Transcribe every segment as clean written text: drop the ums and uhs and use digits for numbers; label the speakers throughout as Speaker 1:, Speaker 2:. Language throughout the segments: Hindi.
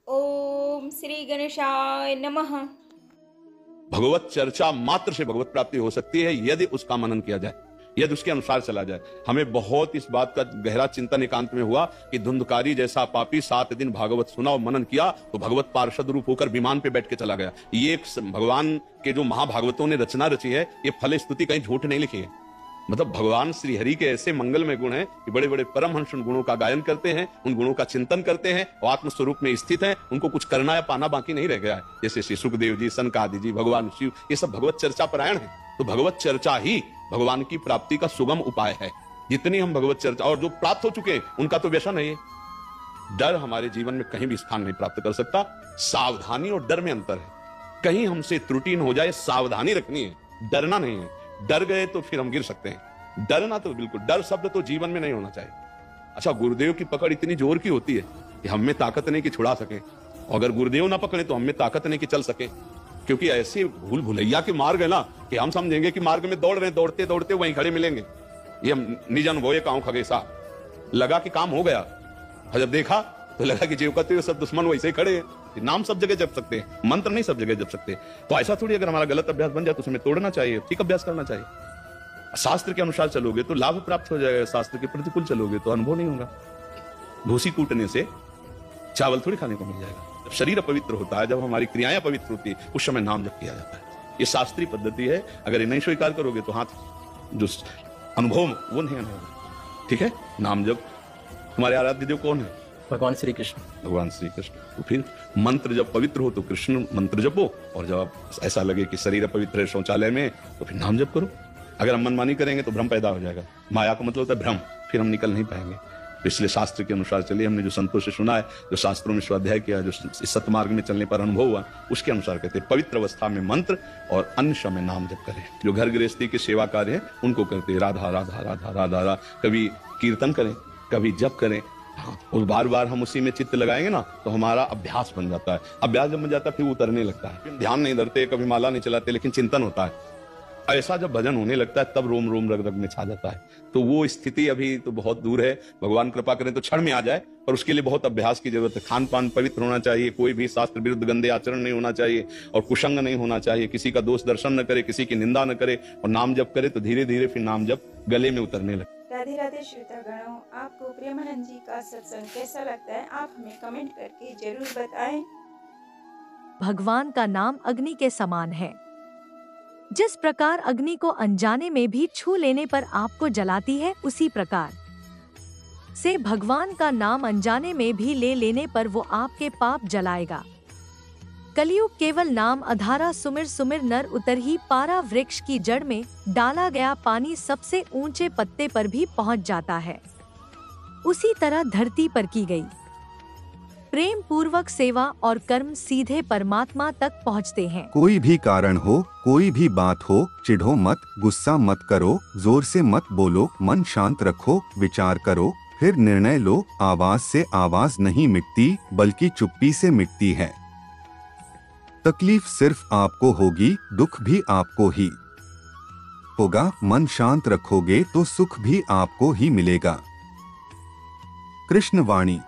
Speaker 1: ओम श्री गणेशाय नमः।
Speaker 2: भगवत चर्चा मात्र से भगवत प्राप्ति हो सकती है यदि उसका मनन किया जाए, यदि उसके अनुसार चला जाए। हमें बहुत इस बात का गहरा चिंतन एकांत में हुआ कि धुंधकारी जैसा पापी 7 दिन भागवत सुना और मनन किया तो भगवत पार्षद रूप होकर विमान पे बैठ के चला गया। ये भगवान के जो महाभागवतों ने रचना रची है, ये फल स्तुति कहीं झूठ नहीं लिखी है। मतलब भगवान श्री हरि के ऐसे मंगलमय गुण हैं कि बड़े बड़े परमहंस उन गुणों का गायन करते हैं, उन गुणों का चिंतन करते हैं और आत्म स्वरूप में स्थित हैं। उनको कुछ करना या पाना बाकी नहीं रह गया है। जैसे श्री सुखदेव जी, सनकादि जी, भगवान शिव, ये सब भगवत चर्चा परायण है। तो भगवत चर्चा ही भगवान की प्राप्ति का सुगम उपाय है। जितनी हम भगवत चर्चा, और जो प्राप्त हो चुके हैं उनका तो व्यसन है ये। डर हमारे जीवन में कहीं भी स्थान नहीं प्राप्त कर सकता। सावधानी और डर में अंतर है। कहीं हमसे त्रुटि न हो जाए, सावधानी रखनी है, डरना नहीं है। डर गए तो फिर हम गिर सकते हैं। डरना तो बिल्कुल, डर शब्द तो जीवन में नहीं होना चाहिए। अच्छा, गुरुदेव की पकड़ इतनी जोर की होती है कि हम में ताकत नहीं कि छुड़ा सके, और अगर गुरुदेव ना पकड़े तो हम में ताकत नहीं कि चल सके। क्योंकि ऐसे भूल भुलैया के मार्ग है ना कि हम समझेंगे कि मार्ग में दौड़ रहे हैं, दौड़ते दौड़ते वहीं खड़े मिलेंगे। ये हम निज अनुभव कहूं खगेसा, लगा कि काम हो गया, और जब देखा तो लगा कि जीव कहते हुए सब दुश्मन वैसे ही खड़े हैं। नाम सब जगह जप सकते हैं, मंत्र नहीं सब जगह जप सकते। तो ऐसा थोड़ी अगर हमारा गलत अभ्यास बन जाए तो उसमें तोड़ना चाहिए, ठीक अभ्यास करना चाहिए। शास्त्र के अनुसार चलोगे तो लाभ प्राप्त हो जाएगा, शास्त्र के प्रतिकूल चलोगे तो अनुभव नहीं होगा। भूसी कूटने से चावल थोड़ी खाने को मिल जाएगा। जब शरीर पवित्र होता है, जब हमारी क्रियाएं पवित्र होती है, उस समय नाम जप किया जाता है। ये शास्त्रीय पद्धति है। अगर ये नहीं स्वीकार करोगे तो हाथ जो अनुभव वो नहीं होगा। ठीक है, नाम जप। हमारे आराध्य देव कौन है?
Speaker 3: भगवान श्री कृष्ण।
Speaker 2: भगवान श्री कृष्ण। तो फिर मंत्र जब पवित्र हो तो कृष्ण मंत्र जपो, और जब ऐसा लगे कि शरीर पवित्र है शौचालय में तो फिर नाम जप करो। अगर हम मनमानी करेंगे तो भ्रम पैदा हो जाएगा। माया का मतलब होता है भ्रम, फिर हम निकल नहीं पाएंगे। इसलिए शास्त्र के अनुसार चलिए। हमने जो संतों से सुना है, जो शास्त्रों में स्वाध्याय किया, जो इस सतमार्ग में चलने पर अनुभव हुआ, उसके अनुसार कहते हैं पवित्र अवस्था में मंत्र और अन्य समय नाम जप करें। जो घर गृहस्थी के सेवा कार्य है उनको करते हैं राधा राधा राधा राधा राधा। कभी कीर्तन करें, कभी जप करें। हाँ, और बार बार हम उसी में चित्त लगाएंगे ना तो हमारा अभ्यास बन जाता है। अभ्यास जब बन जाता है फिर उतरने लगता है। ध्यान नहीं धरते, कभी माला नहीं चलाते, लेकिन चिंतन होता है। ऐसा जब भजन होने लगता है तब रोम रोम रग रग में छा जाता है। तो वो स्थिति अभी तो बहुत दूर है। भगवान कृपा करें तो क्षण में आ जाए, पर उसके लिए बहुत अभ्यास की जरूरत है। खान पान पवित्र होना चाहिए, कोई भी शास्त्र विरुद्ध गंदे आचरण नहीं होना चाहिए, और कुसंग नहीं होना चाहिए। किसी का दोष दर्शन न करे, किसी की निंदा न करे, और नाम जप करे तो धीरे धीरे फिर नाम जप गले में उतरने लगे।
Speaker 1: राधे राधे श्रोतागणों, आपको प्रेमानंद जी का सत्संग कैसा लगता है आप हमें कमेंट करके जरूर बताएं।
Speaker 4: भगवान का नाम अग्नि के समान है। जिस प्रकार अग्नि को अनजाने में भी छू लेने पर आपको जलाती है, उसी प्रकार से भगवान का नाम अनजाने में भी ले लेने पर वो आपके पाप जलाएगा। कलयुग केवल नाम अधारा सुमिर सुमिर नर उतर ही पारा। वृक्ष की जड़ में डाला गया पानी सबसे ऊंचे पत्ते पर भी पहुंच जाता है। उसी तरह धरती पर की गई प्रेम पूर्वक सेवा और कर्म सीधे परमात्मा तक पहुंचते हैं।
Speaker 5: कोई भी कारण हो, कोई भी बात हो, चिढ़ो मत, गुस्सा मत करो, जोर से मत बोलो, मन शांत रखो, विचार करो, फिर निर्णय लो। आवाज से आवाज नहीं मिटती, बल्कि चुप्पी से मिटती है। तकलीफ सिर्फ आपको होगी, दुख भी आपको ही होगा। मन शांत रखोगे तो सुख भी आपको ही मिलेगा। कृष्ण वाणी।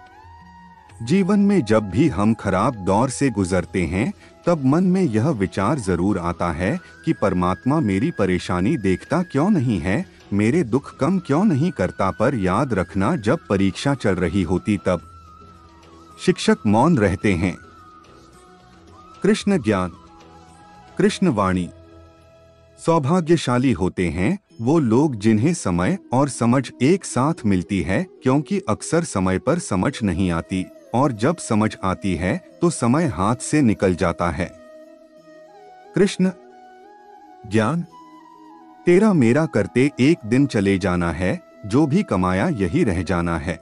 Speaker 5: जीवन में जब भी हम खराब दौर से गुजरते हैं तब मन में यह विचार जरूर आता है कि परमात्मा मेरी परेशानी देखता क्यों नहीं है, मेरे दुख कम क्यों नहीं करता। पर याद रखना, जब परीक्षा चल रही होती तब शिक्षक मौन रहते हैं। कृष्ण ज्ञान। कृष्ण वाणी। सौभाग्यशाली होते हैं वो लोग जिन्हें समय और समझ एक साथ मिलती है, क्योंकि अक्सर समय पर समझ नहीं आती, और जब समझ आती है तो समय हाथ से निकल जाता है। कृष्ण ज्ञान। तेरा मेरा करते एक दिन चले जाना है, जो भी कमाया यही रह जाना है।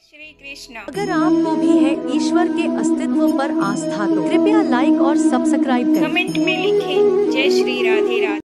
Speaker 1: श्री कृष्ण।
Speaker 4: अगर आपको भी है ईश्वर के अस्तित्व पर आस्था तो कृपया लाइक और सब्सक्राइब करें।
Speaker 1: कमेंट में लिखें जय श्री राधे राधे।